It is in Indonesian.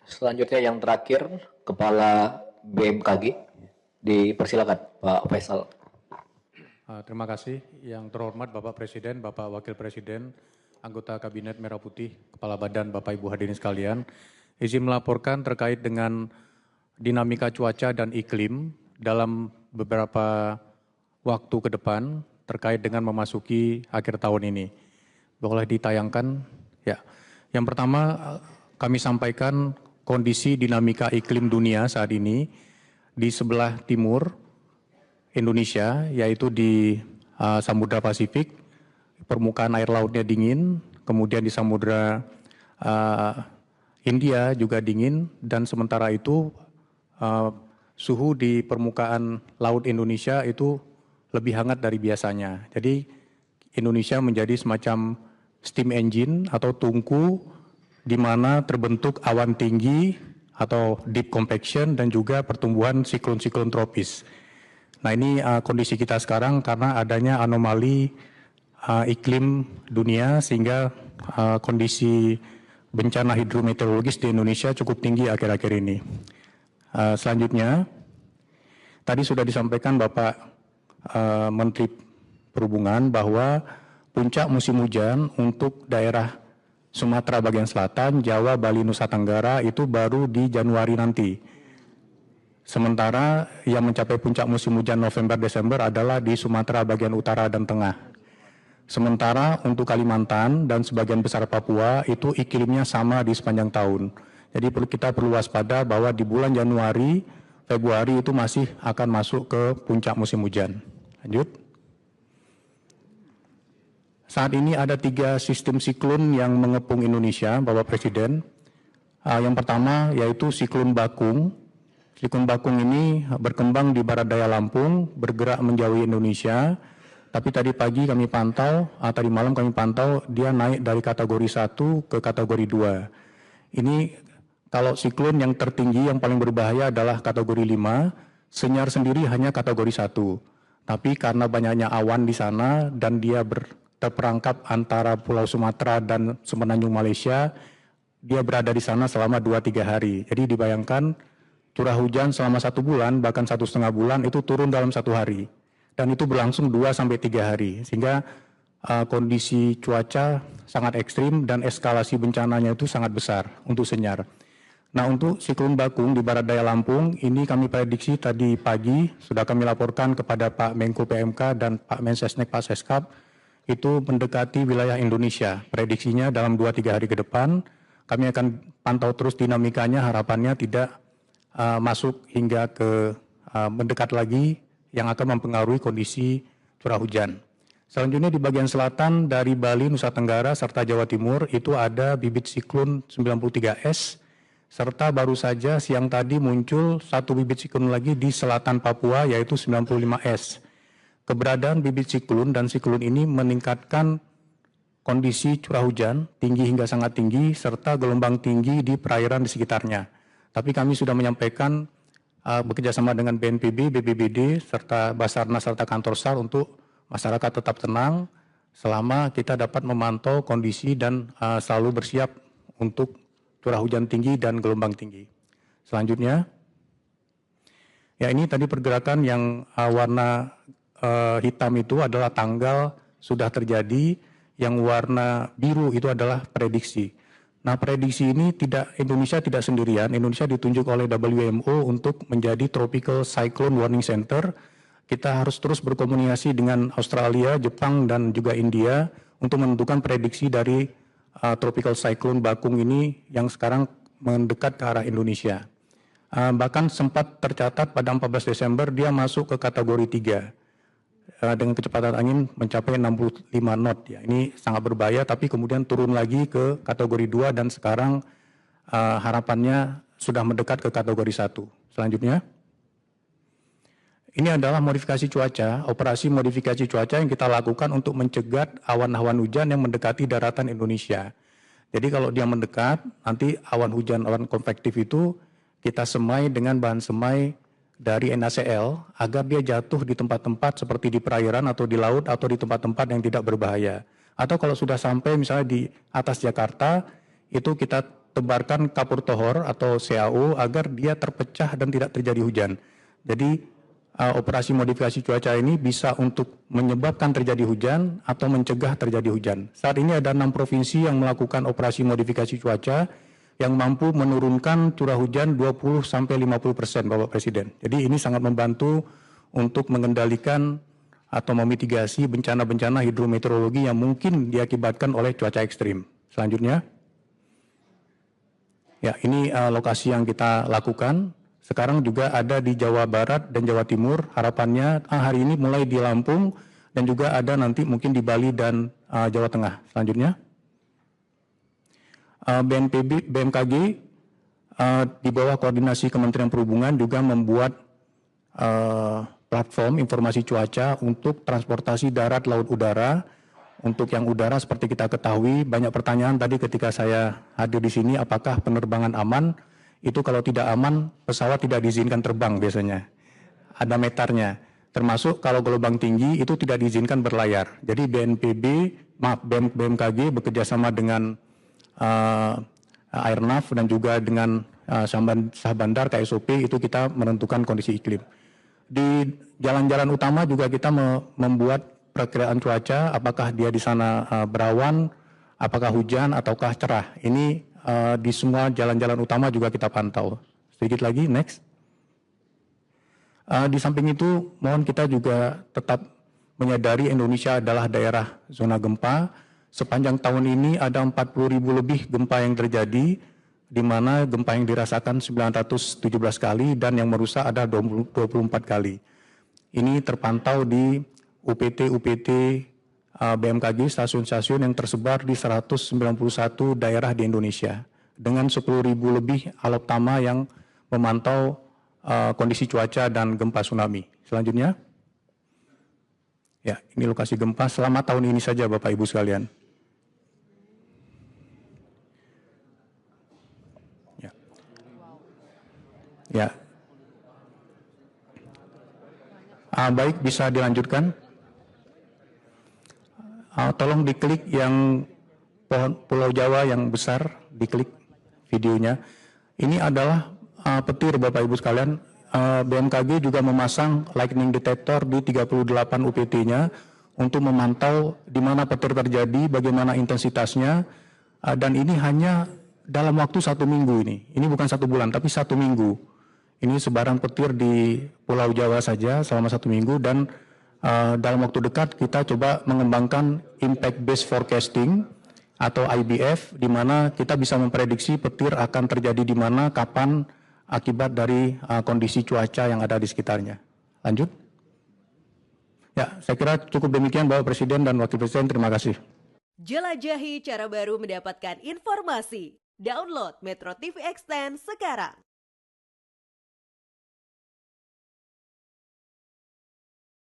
Selanjutnya yang terakhir, Kepala BMKG. Dipersilakan, Pak Faisal. Terima kasih. Yang terhormat Bapak Presiden, Bapak Wakil Presiden, anggota Kabinet Merah Putih, Kepala Badan, Bapak Ibu hadirin sekalian. Izin melaporkan terkait dengan dinamika cuaca dan iklim dalam beberapa waktu ke depan terkait dengan memasuki akhir tahun ini. Boleh ditayangkan? Ya. Yang pertama, kami sampaikan kondisi dinamika iklim dunia saat ini di sebelah timur Indonesia, yaitu di Samudra Pasifik, permukaan air lautnya dingin, kemudian di Samudra India juga dingin, dan sementara itu suhu di permukaan laut Indonesia itu lebih hangat dari biasanya. Jadi Indonesia menjadi semacam steam engine atau tungku di mana terbentuk awan tinggi atau deep compaction dan juga pertumbuhan siklon-siklon tropis. Nah ini kondisi kita sekarang karena adanya anomali iklim dunia sehingga kondisi bencana hidrometeorologis di Indonesia cukup tinggi akhir-akhir ini. Selanjutnya, tadi sudah disampaikan Bapak Menteri Perhubungan bahwa puncak musim hujan untuk daerah Sumatera bagian selatan, Jawa, Bali, Nusa Tenggara itu baru di Januari nanti. Sementara yang mencapai puncak musim hujan November-Desember adalah di Sumatera bagian utara dan tengah. Sementara untuk Kalimantan dan sebagian besar Papua itu iklimnya sama di sepanjang tahun. Jadi kita perlu waspada bahwa di bulan Januari, Februari itu masih akan masuk ke puncak musim hujan. Lanjut. Saat ini ada 3 sistem siklon yang mengepung Indonesia, Bapak Presiden. Yang pertama yaitu siklon Bakung. Siklon Bakung ini berkembang di barat daya Lampung, bergerak menjauhi Indonesia. Tapi tadi pagi kami pantau, tadi malam kami pantau, dia naik dari kategori 1 ke kategori 2. Ini kalau siklon yang tertinggi, yang paling berbahaya adalah kategori 5, Senyar sendiri hanya kategori 1. Tapi karena banyaknya awan di sana dan dia terperangkap antara Pulau Sumatera dan Semenanjung Malaysia, dia berada di sana selama 2-3 hari. Jadi dibayangkan curah hujan selama 1 bulan, bahkan 1,5 bulan itu turun dalam 1 hari. Dan itu berlangsung 2-3 hari. Sehingga kondisi cuaca sangat ekstrim dan eskalasi bencananya itu sangat besar untuk Senyar. Nah untuk siklon Bakung di barat daya Lampung, ini kami prediksi tadi pagi, sudah kami laporkan kepada Pak Menko PMK dan Pak Mensesnek Pak Seskap, itu mendekati wilayah Indonesia. Prediksinya dalam 2-3 hari ke depan, kami akan pantau terus dinamikanya, harapannya tidak masuk hingga ke mendekat lagi yang akan mempengaruhi kondisi curah hujan. Selanjutnya di bagian selatan dari Bali, Nusa Tenggara, serta Jawa Timur itu ada bibit siklon 93S, serta baru saja siang tadi muncul 1 bibit siklon lagi di selatan Papua yaitu 95S. Keberadaan bibit siklon dan siklon ini meningkatkan kondisi curah hujan tinggi hingga sangat tinggi serta gelombang tinggi di perairan di sekitarnya. Tapi kami sudah menyampaikan bekerjasama dengan BNPB, BPBD, serta Basarnas serta Kantor SAR untuk masyarakat tetap tenang selama kita dapat memantau kondisi dan selalu bersiap untuk curah hujan tinggi dan gelombang tinggi. Selanjutnya, ya ini tadi pergerakan yang warna hitam itu adalah tanggal sudah terjadi, yang warna biru itu adalah prediksi. Nah prediksi ini Indonesia tidak sendirian, Indonesia ditunjuk oleh WMO untuk menjadi Tropical Cyclone Warning Center. Kita harus terus berkomunikasi dengan Australia, Jepang, dan juga India untuk menentukan prediksi dari Tropical Cyclone Bakung ini yang sekarang mendekat ke arah Indonesia. Bahkan sempat tercatat pada 14 Desember dia masuk ke kategori 3. Dengan kecepatan angin mencapai 65 knot. Ya, ini sangat berbahaya, tapi kemudian turun lagi ke kategori 2 dan sekarang harapannya sudah mendekat ke kategori 1. Selanjutnya, ini adalah modifikasi cuaca, operasi modifikasi cuaca yang kita lakukan untuk mencegat awan-awan hujan yang mendekati daratan Indonesia. Jadi kalau dia mendekat, nanti awan hujan, awan konvektif itu kita semai dengan bahan semai dari NaCl agar dia jatuh di tempat-tempat seperti di perairan atau di laut atau di tempat-tempat yang tidak berbahaya. Atau kalau sudah sampai misalnya di atas Jakarta, itu kita tebarkan kapur tohor atau CAO agar dia terpecah dan tidak terjadi hujan. Jadi operasi modifikasi cuaca ini bisa untuk menyebabkan terjadi hujan atau mencegah terjadi hujan. Saat ini ada 6 provinsi yang melakukan operasi modifikasi cuaca yang mampu menurunkan curah hujan 20-50% Bapak Presiden. Jadi ini sangat membantu untuk mengendalikan atau memitigasi bencana-bencana hidrometeorologi yang mungkin diakibatkan oleh cuaca ekstrim. Selanjutnya. Ya, ini lokasi yang kita lakukan. Sekarang juga ada di Jawa Barat dan Jawa Timur. Harapannya hari ini mulai di Lampung dan juga ada nanti mungkin di Bali dan Jawa Tengah. Selanjutnya. BMKG di bawah koordinasi Kementerian Perhubungan juga membuat platform informasi cuaca untuk transportasi darat, laut, udara. Untuk yang udara seperti kita ketahui banyak pertanyaan tadi ketika saya hadir di sini, apakah penerbangan aman? Itu kalau tidak aman pesawat tidak diizinkan terbang biasanya. Ada meternya. Termasuk kalau gelombang tinggi itu tidak diizinkan berlayar. Jadi BMKG bekerjasama dengan Airnav dan juga dengan Sah Bandar KSOP itu kita menentukan kondisi iklim. Di jalan-jalan utama juga kita membuat perkiraan cuaca, apakah dia di sana berawan, apakah hujan ataukah cerah. Ini di semua jalan-jalan utama juga kita pantau. Sedikit lagi, next. Di samping itu, mohon kita juga tetap menyadari Indonesia adalah daerah zona gempa. Sepanjang tahun ini ada 40.000 lebih gempa yang terjadi, di mana gempa yang dirasakan 917 kali dan yang merusak ada 24 kali. Ini terpantau di UPT BMKG stasiun-stasiun yang tersebar di 191 daerah di Indonesia dengan 10.000 lebih alat utama yang memantau kondisi cuaca dan gempa tsunami. Selanjutnya, ya ini lokasi gempa selama tahun ini saja Bapak Ibu sekalian. Ya, baik bisa dilanjutkan. Tolong diklik yang Pulau Jawa yang besar, diklik videonya. Ini adalah petir Bapak Ibu sekalian. BMKG juga memasang lightning detector di 38 UPT-nya untuk memantau di mana petir terjadi, bagaimana intensitasnya, dan ini hanya dalam waktu 1 minggu ini. Ini bukan 1 bulan, tapi 1 minggu. Ini sebaran petir di Pulau Jawa saja selama 1 minggu dan dalam waktu dekat kita coba mengembangkan impact based forecasting atau IBF, di mana kita bisa memprediksi petir akan terjadi di mana, kapan, akibat dari kondisi cuaca yang ada di sekitarnya. Lanjut. Ya, saya kira cukup demikian Bapak Presiden dan Wakil Presiden. Terima kasih. Jelajahi cara baru mendapatkan informasi. Download Metro TV Extend sekarang.